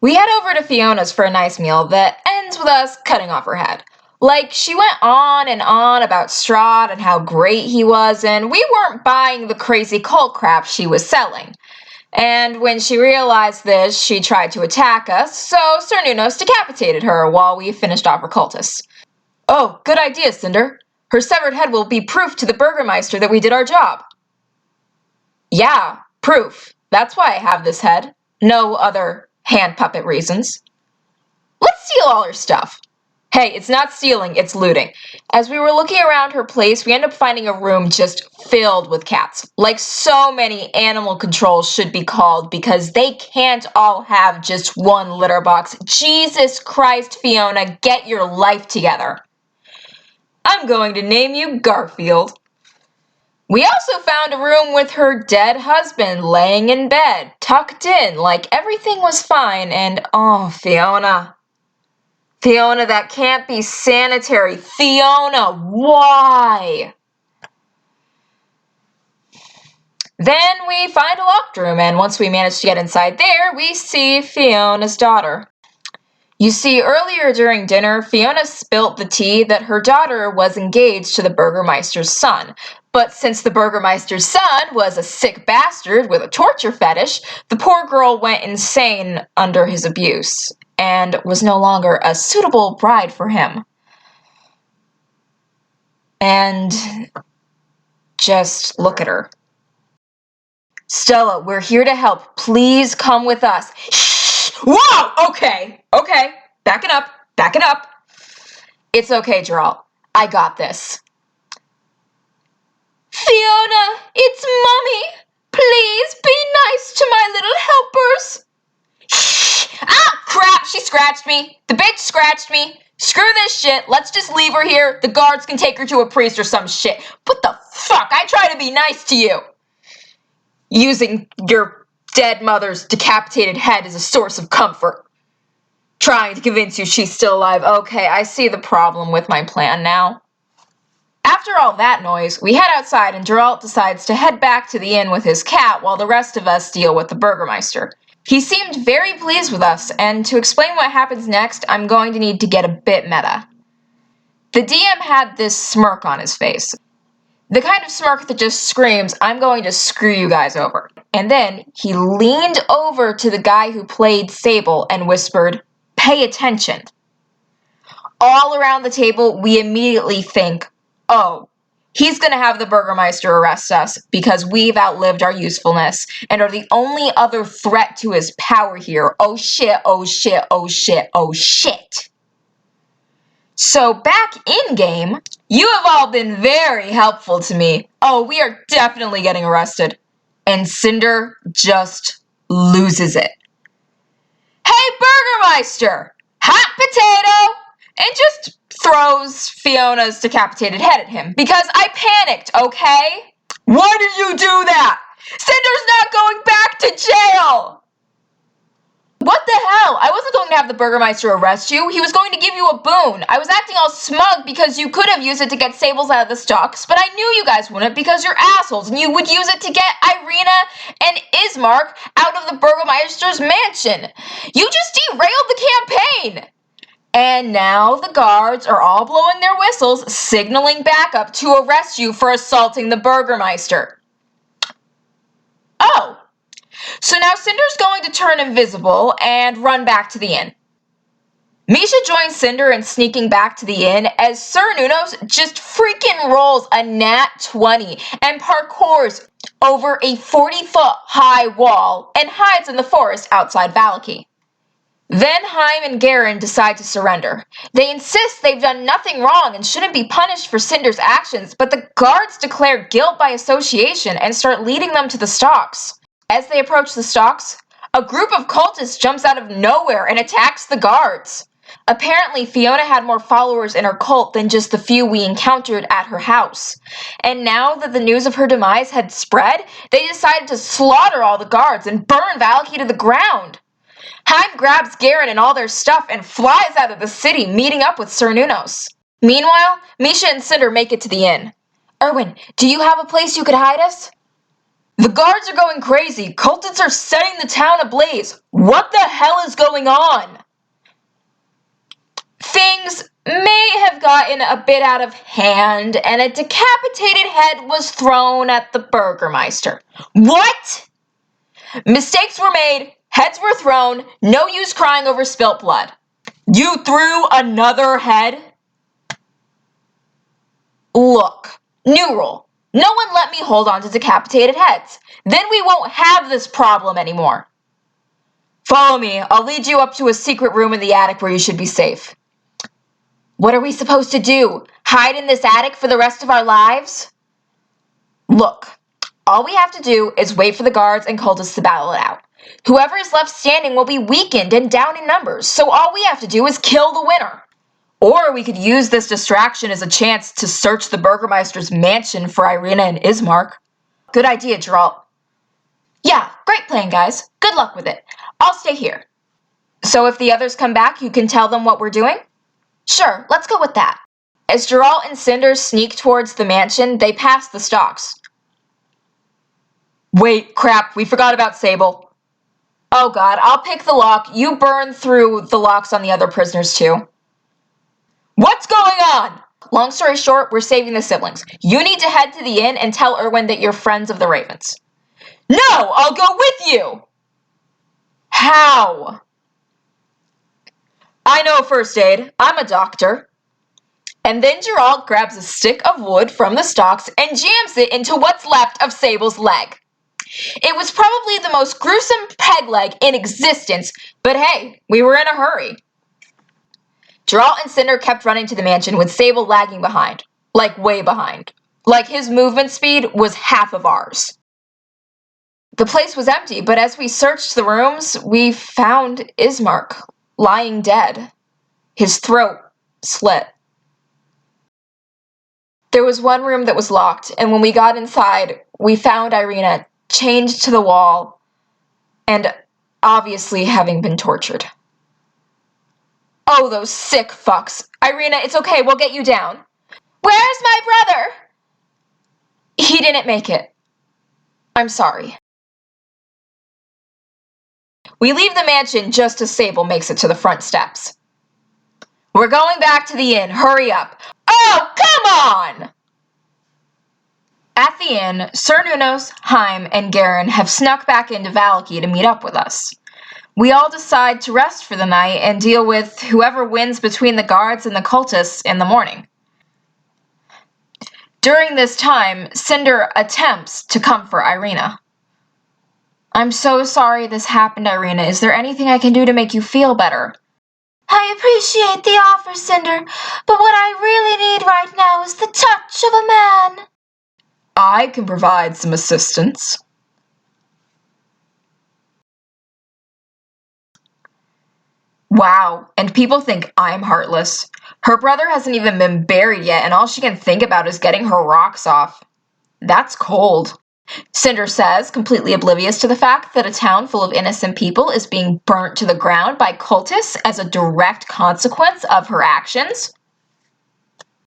We head over to Fiona's for a nice meal that ends with us cutting off her head. Like, she went on and on about Strahd and how great he was, and we weren't buying the crazy cult crap she was selling. And when she realized this, she tried to attack us, so Sir Nunos decapitated her while we finished off her cultists. Oh, good idea, Cinder. Her severed head will be proof to the Burgermeister that we did our job. Yeah, proof. That's why I have this head. No other hand puppet reasons. Let's steal all her stuff. Hey, it's not stealing, it's looting. As we were looking around her place, we ended up finding a room just filled with cats. Like so many animal controls should be called because they can't all have just one litter box. Jesus Christ, Fiona, get your life together. I'm going to name you Garfield. We also found a room with her dead husband laying in bed, tucked in like everything was fine, and oh, Fiona. Fiona, that can't be sanitary. Fiona, why? Then we find a locked room, and once we manage to get inside there, we see Fiona's daughter. You see, earlier during dinner, Fiona spilt the tea that her daughter was engaged to the Burgermeister's son. But since the Burgermeister's son was a sick bastard with a torture fetish, the poor girl went insane under his abuse and was no longer a suitable bride for him. And just look at her. Stella, we're here to help. Please come with us. Shh! Whoa! Okay. Back it up. It's okay, Geralt. I got this. Fiona, it's Mummy. Please be nice to my little helpers. Shh! Ah, crap, she scratched me. The bitch scratched me. Screw this shit. Let's just leave her here. The guards can take her to a priest or some shit. What the fuck? I try to be nice to you. Using your dead mother's decapitated head as a source of comfort. Trying to convince you she's still alive. Okay, I see the problem with my plan now. After all that noise, we head outside and Geralt decides to head back to the inn with his cat while the rest of us deal with the Burgermeister. He seemed very pleased with us, and to explain what happens next, I'm going to need to get a bit meta. The DM had this smirk on his face. The kind of smirk that just screams, I'm going to screw you guys over. And then he leaned over to the guy who played Sable and whispered, pay attention. All around the table, we immediately think, oh, he's going to have the Burgermeister arrest us because we've outlived our usefulness and are the only other threat to his power here. Oh shit. So back in game, you have all been very helpful to me. Oh, we are definitely getting arrested. And Cinder just loses it. Hey, Burgermeister! Hot potato! And just throws Fiona's decapitated head at him because I panicked, okay? Why did you do that? Cinder's not going back to jail! What the hell? I wasn't going to have the Burgermeister arrest you. He was going to give you a boon. I was acting all smug because you could have used it to get Sables out of the stocks, but I knew you guys wouldn't because you're assholes and you would use it to get Irina and Ismark out of the Burgermeister's mansion. You just derailed the campaign. And now the guards are all blowing their whistles, signaling backup to arrest you for assaulting the Burgermeister. Oh. So now Cinder's going to turn invisible and run back to the inn. Misha joins Cinder in sneaking back to the inn as Sir Nunos just freaking rolls a nat 20 and parkours over a 40-foot high wall and hides in the forest outside Valaki. Then Haim and Garen decide to surrender. They insist they've done nothing wrong and shouldn't be punished for Cinder's actions, but the guards declare guilt by association and start leading them to the stocks. As they approach the stocks, a group of cultists jumps out of nowhere and attacks the guards. Apparently, Fiona had more followers in her cult than just the few we encountered at her house. And now that the news of her demise had spread, they decided to slaughter all the guards and burn Valaki to the ground. Haim grabs Garen and all their stuff and flies out of the city, meeting up with Sir Nunos. Meanwhile, Misha and Cinder make it to the inn. Erwin, do you have a place you could hide us? The guards are going crazy. Cultists are setting the town ablaze. What the hell is going on? Things may have gotten a bit out of hand, and a decapitated head was thrown at the Burgermeister. What? Mistakes were made, heads were thrown, no use crying over spilt blood. You threw another head? Look, new rule. No one let me hold on to decapitated heads. Then we won't have this problem anymore. Follow me. I'll lead you up to a secret room in the attic where you should be safe. What are we supposed to do? Hide in this attic for the rest of our lives? Look, all we have to do is wait for the guards and cultists to battle it out. Whoever is left standing will be weakened and down in numbers, so all we have to do is kill the winner. Or we could use this distraction as a chance to search the Burgermeister's mansion for Irina and Ismark. Good idea, Geralt. Yeah, great plan, guys. Good luck with it. I'll stay here. So if the others come back, you can tell them what we're doing? Sure, let's go with that. As Geralt and Cinder sneak towards the mansion, they pass the stocks. Wait, crap, we forgot about Sable. Oh god, I'll pick the lock. You burn through the locks on the other prisoners too. What's going on? Long story short, we're saving the siblings. You need to head to the inn and tell Erwin that you're friends of the Ravens. No, I'll go with you! How? I know first aid. I'm a doctor. And then Geralt grabs a stick of wood from the stalks and jams it into what's left of Sable's leg. It was probably the most gruesome peg leg in existence, but hey, we were in a hurry. Geralt and Cinder kept running to the mansion with Sable lagging behind. Like way behind. Like his movement speed was half of ours. The place was empty, but as we searched the rooms, we found Ismark lying dead. His throat slit. There was one room that was locked, and when we got inside, we found Irina chained to the wall and obviously having been tortured. Oh, those sick fucks. Irina, it's okay, we'll get you down. Where's my brother? He didn't make it. I'm sorry. We leave the mansion just as Sable makes it to the front steps. We're going back to the inn, hurry up. Oh, come on! At the inn, Sir Nunos, Haim, and Garen have snuck back into Valaki to meet up with us. We all decide to rest for the night and deal with whoever wins between the guards and the cultists in the morning. During this time, Cinder attempts to comfort Irina. I'm so sorry this happened, Irina. Is there anything I can do to make you feel better? I appreciate the offer, Cinder, but what I really need right now is the touch of a man. I can provide some assistance. Wow, and people think I'm heartless. Her brother hasn't even been buried yet, and all she can think about is getting her rocks off. That's cold. Cinder says, completely oblivious to the fact that a town full of innocent people is being burnt to the ground by cultists as a direct consequence of her actions.